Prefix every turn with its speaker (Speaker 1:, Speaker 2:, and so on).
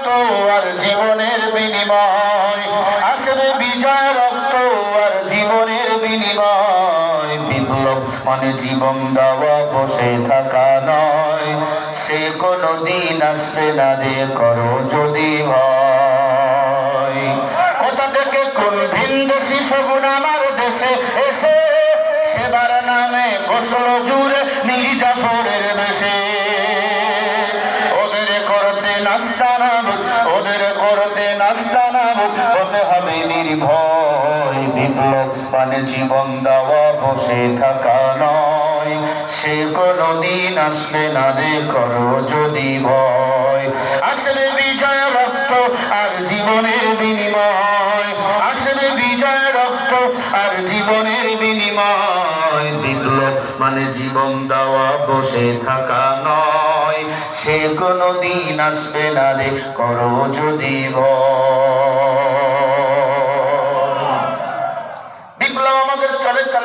Speaker 1: রক্ত আর জীবনের বিনিময়, আসবে বিজয় রক্ত আর জীবনের বিনিময়। বিপ্লব মানে জীবন দেওয়া, বসে থাকা নয়, সে কোনদিন আসবে না রে, করো যদি ভয়। কোথা থেকে কোন ভিনদেশী সগুণ আমার দেশে এসে সেবার নামে বসলো জুড়ে নীল জাফরের বেশে। ওদের করতে নাস্তানাবুদ, ওদের করতে নাস্তানাবুদ হতে হবে নির্ভয়। বিপ্লব মানে জীবন দেওয়া, বসে থাকা নয়, সে কোনদিন আসবে না রে, করো যদি ভয়। আসবে বিজয় রক্ত আর জীবনের বিনিময়, আসবে বিজয় রক্ত আর জীবনের বিনিময়। বিপ্লব মানে জীবন দেওয়া, বসে থাকা নয়, সে কোনদিন আসবে না রে, করো যদি ভয়। বিপ্লব আমাদের চলে চলে